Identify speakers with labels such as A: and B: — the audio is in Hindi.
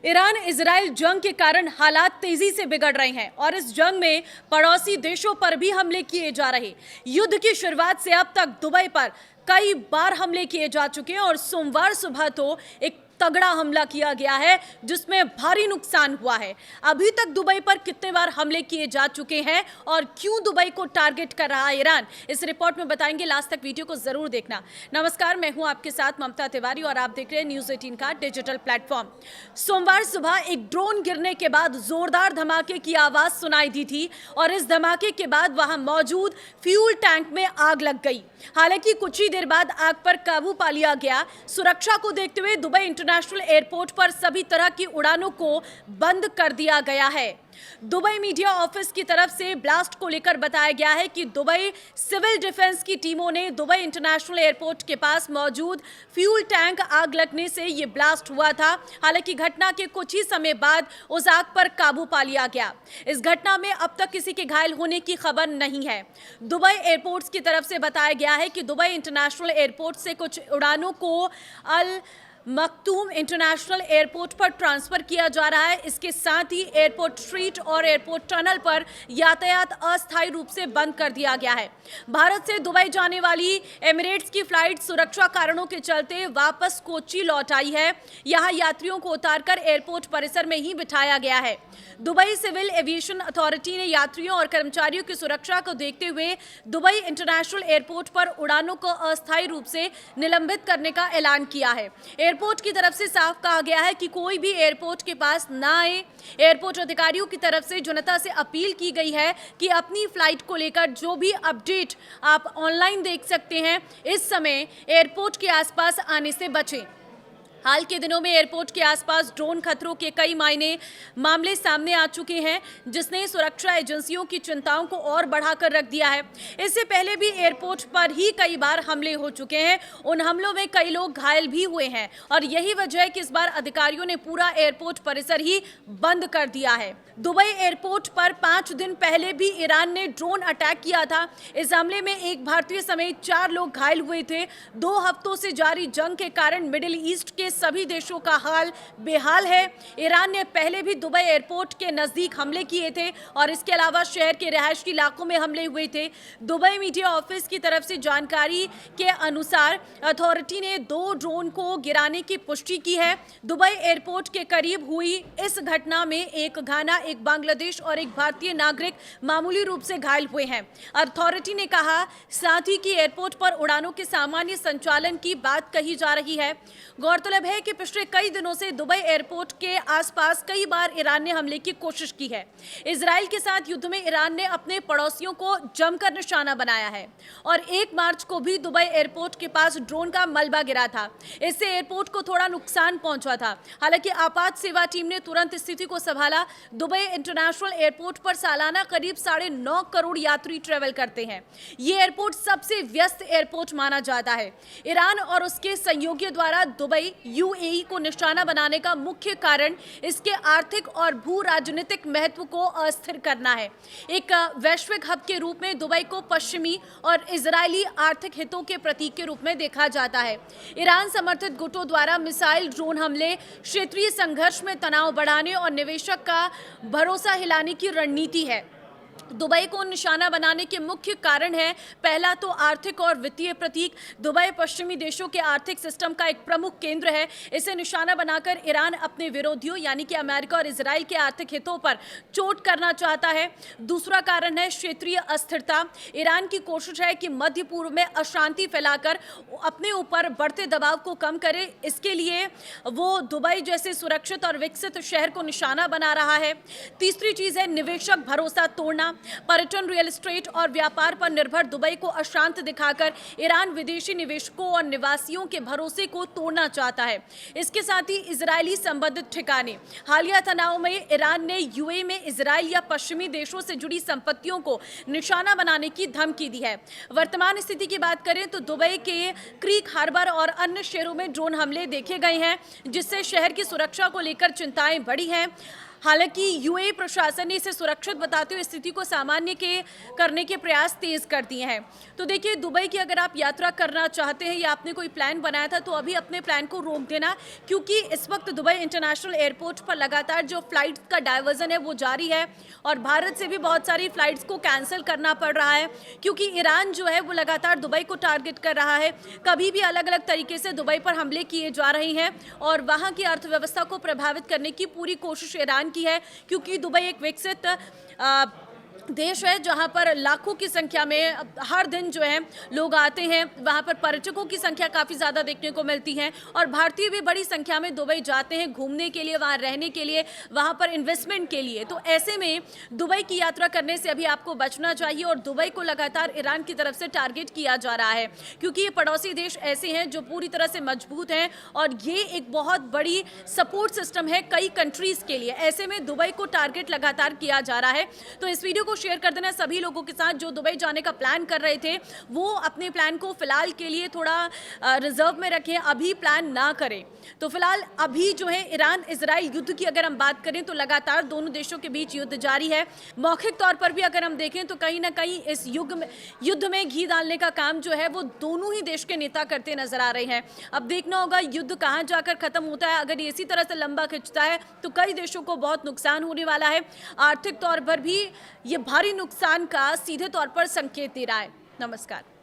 A: ईरान इजराइल जंग के कारण हालात तेजी से बिगड़ रहे हैं और इस जंग में पड़ोसी देशों पर भी हमले किए जा रहे। युद्ध की शुरुआत से अब तक दुबई पर कई बार हमले किए जा चुके हैं और सोमवार सुबह तो एक तगड़ा हमला किया गया है जिसमें भारी नुकसान हुआ है। अभी तक दुबई पर कितने बार हमले किए जा चुके हैं और क्यों दुबई को टारगेट कर रहा है ईरान, इस रिपोर्ट में बताएंगे। लास्ट तक वीडियो को जरूर देखना। नमस्कार, मैं हूं आपके साथ ममता तिवारी और आप देख रहे हैं न्यूज़ 18 का डिजिटल प्लेटफॉर्म। सोमवार सुबह एक ड्रोन गिरने के बाद जोरदार धमाके की आवाज सुनाई दी थी और इस धमाके के बाद वहां मौजूद फ्यूल टैंक में आग लग गई। हालांकि कुछ ही देर बाद आग पर काबू पा लिया गया। सुरक्षा को देखते हुए दुबई इंटरनेशनल एयरपोर्ट पर सभी तरह की उड़ानों को बंद कर दिया गया है। दुबई मीडिया ऑफिस की तरफ से ब्लास्ट को लेकर बताया गया है कि दुबई सिविल डिफेंस की टीमों ने दुबई इंटरनेशनल एयरपोर्ट के पास मौजूद फ्यूल टैंक आग लगने से यह ब्लास्ट हुआ था। हालांकि घटना के कुछ ही समय बाद उस आग पर काबू पा लिया गया। इस घटना में अब तक किसी के घायल होने की खबर नहीं है। दुबई एयरपोर्ट्स की तरफ से बताया गया है कि दुबई इंटरनेशनल एयरपोर्ट से कुछ उड़ानों को अल मखतूम इंटरनेशनल एयरपोर्ट पर ट्रांसफर किया जा रहा है। इसके साथ ही एयरपोर्ट स्ट्रीट और एयरपोर्ट टनल पर यातायात अस्थायी रूप से बंद कर दिया गया है। भारत से दुबई जाने वाली एमिरेट्स की फ्लाइट सुरक्षा कारणों के चलते वापस कोच्चि लौट आई है। यहां यात्रियों को उतारकर एयरपोर्ट परिसर में ही बिठाया गया है। दुबई सिविल एविएशन अथॉरिटी ने यात्रियों और कर्मचारियों की सुरक्षा को देखते हुए दुबई इंटरनेशनल एयरपोर्ट पर उड़ानों को अस्थायी रूप से निलंबित करने का ऐलान किया है। एयरपोर्ट की तरफ से साफ कहा गया है कि कोई भी एयरपोर्ट के पास ना आए। एयरपोर्ट अधिकारियों की तरफ से जनता से अपील की गई है कि अपनी फ्लाइट को लेकर जो भी अपडेट आप ऑनलाइन देख सकते हैं, इस समय एयरपोर्ट के आसपास आने से बचें। हाल के दिनों में एयरपोर्ट के आसपास ड्रोन खतरों के कई मामले सामने आ चुके हैं, जिसने सुरक्षा एजेंसियों की चिंताओं को और बढ़ाकर रख दिया है। इससे पहले भी एयरपोर्ट पर ही कई बार हमले हो चुके हैं। उन हमलों में कई लोग घायल भी हुए हैं और यही वजह है कि इस बार अधिकारियों ने पूरा एयरपोर्ट परिसर ही बंद कर दिया है। दुबई एयरपोर्ट पर 5 दिन पहले भी ईरान ने ड्रोन अटैक किया था। इस हमले में एक भारतीय समेत 4 लोग घायल हुए थे। 2 हफ्तों से जारी जंग के कारण मिडिल ईस्ट के सभी देशों का हाल बेहाल है। ईरान ने पहले भी दुबई एयरपोर्ट के नजदीक हमले किए थे और इसके अलावा शहर के रिहायशी इलाकों में हमले हुए थे। दुबई मीडिया ऑफिस की तरफ से जानकारी के अनुसार अथॉरिटी ने 2 ड्रोन को गिराने की पुष्टि की है। दुबई एयरपोर्ट के करीब हुई इस घटना में एक घाना, एक बांग्लादेश और एक भारतीय नागरिक मामूली रूप से घायल हुए हैं। अथॉरिटी ने कहा साथ ही कि एयरपोर्ट पर उड़ानों के सामान्य संचालन की बात कही जा रही है। गौरतलब है कि पिछले कई दिनों से दुबई एयरपोर्ट के आसपास कई बार ईरान ने हमले की कोशिश की है। इजराइल के साथ युद्ध में ईरान ने अपने पड़ोसियों को जमकर निशाना बनाया है और 1 मार्च को भी दुबई एयरपोर्ट के पास ड्रोन का मलबा गिरा था। इससे एयरपोर्ट को थोड़ा नुकसान पहुंचा था। हालांकि आपात सेवा टीम ने तुरंत स्थिति को संभाला। दुबई इंटरनेशनल एयरपोर्ट पर सालाना करीब 9.5 करोड़ यात्री ट्रेवल करते हैं। ये एयरपोर्ट सबसे व्यस्त एयरपोर्ट माना जाता है। ईरान और उसके सहयोगियों द्वारा दुबई यूएई को निशाना बनाने का मुख्य कारण इसके आर्थिक और भू राजनीतिक महत्व को अस्थिर करना है। एक वैश्विक हब के रूप में दुबई को पश्चिमी और इजरायली आर्थिक हितों के प्रतीक के रूप में देखा जाता है। ईरान समर्थित गुटों द्वारा मिसाइल, ड्रोन हमले क्षेत्रीय संघर्ष में तनाव बढ़ाने और निवेशक का भरोसा हिलाने की रणनीति है। दुबई को निशाना बनाने के मुख्य कारण है, पहला तो आर्थिक और वित्तीय प्रतीक। दुबई पश्चिमी देशों के आर्थिक सिस्टम का एक प्रमुख केंद्र है। इसे निशाना बनाकर ईरान अपने विरोधियों यानी कि अमेरिका और इजराइल के आर्थिक हितों पर चोट करना चाहता है। दूसरा कारण है क्षेत्रीय अस्थिरता। ईरान की कोशिश है कि मध्य पूर्व में अशांति फैलाकर अपने ऊपर बढ़ते दबाव को कम करे। इसके लिए वो दुबई जैसे सुरक्षित और विकसित शहर को निशाना बना रहा है। तीसरी चीज है निवेशक भरोसा तोड़ना। पर्यटन, रियल एस्टेट और व्यापार पर निर्भर दुबई को अशांत दिखाकर ईरान विदेशी निवेशकों और निवासियों के भरोसे को तोड़ना चाहता है। इसके साथ ही इजरायली संबंधित ठिकाने। हालिया तनाव में ईरान ने यूएई में इजराइल या पश्चिमी देशों से जुड़ी संपत्तियों को निशाना बनाने की धमकी दी है। वर्तमान स्थिति की बात करें तो दुबई के क्रीक हार्बर और अन्य शहरों में ड्रोन हमले देखे गए हैं, जिससे शहर की सुरक्षा को लेकर चिंताएं बढ़ी हैं। हालांकि यूएई प्रशासन ने इसे सुरक्षित बताते हुए स्थिति को सामान्य करने के प्रयास तेज कर दिए हैं। तो देखिए, दुबई की अगर आप यात्रा करना चाहते हैं या आपने कोई प्लान बनाया था तो अभी अपने प्लान को रोक देना, क्योंकि इस वक्त दुबई इंटरनेशनल एयरपोर्ट पर लगातार जो फ्लाइट का डायवर्जन है वो जारी है और भारत से भी बहुत सारी फ्लाइट्स को कैंसिल करना पड़ रहा है, क्योंकि ईरान जो है वो लगातार दुबई को टारगेट कर रहा है। कभी भी अलग अलग तरीके से दुबई पर हमले किए जा रहे हैं और वहां की अर्थव्यवस्था को प्रभावित करने की पूरी कोशिश ईरान की है, क्योंकि दुबई एक विकसित देश है जहां पर लाखों की संख्या में हर दिन जो है लोग आते हैं। वहां पर पर्यटकों की संख्या काफ़ी ज़्यादा देखने को मिलती है और भारतीय भी बड़ी संख्या में दुबई जाते हैं घूमने के लिए, वहां रहने के लिए, वहां पर इन्वेस्टमेंट के लिए। तो ऐसे में दुबई की यात्रा करने से अभी आपको बचना चाहिए और दुबई को लगातार ईरान की तरफ से टारगेट किया जा रहा है, क्योंकि ये पड़ोसी देश ऐसे हैं जो पूरी तरह से मजबूत हैं और ये एक बहुत बड़ी सपोर्ट सिस्टम है कई कंट्रीज़ के लिए। ऐसे में दुबई को टारगेट लगातार किया जा रहा है। तो इस वीडियो को शेयर कर देना सभी लोगों के साथ जो दुबई जाने का प्लान कर रहे थे, वो अपने प्लान को फिलहाल के लिए थोड़ा रिजर्व में रखें, अभी प्लान ना करें। तो फिलहाल अभी जो है ईरान इजराइल युद्ध की अगर हम बात करें तो लगातार दोनों देशों के बीच युद्ध जारी है। मौखिक तौर पर भी अगर हम देखें तो कहीं ना कहीं इस युद्ध में घी डालने का काम जो है वो दोनों ही देश के नेता करते नजर आ रहे हैं। अब देखना होगा युद्ध कहां जाकर खत्म होता है। अगर ये इसी तरह से लंबा खिंचता है तो कई देशों को बहुत नुकसान होने वाला है। आर्थिक तौर पर भी ये भारी नुकसान का सीधे तौर पर संकेत दे रहा है। नमस्कार।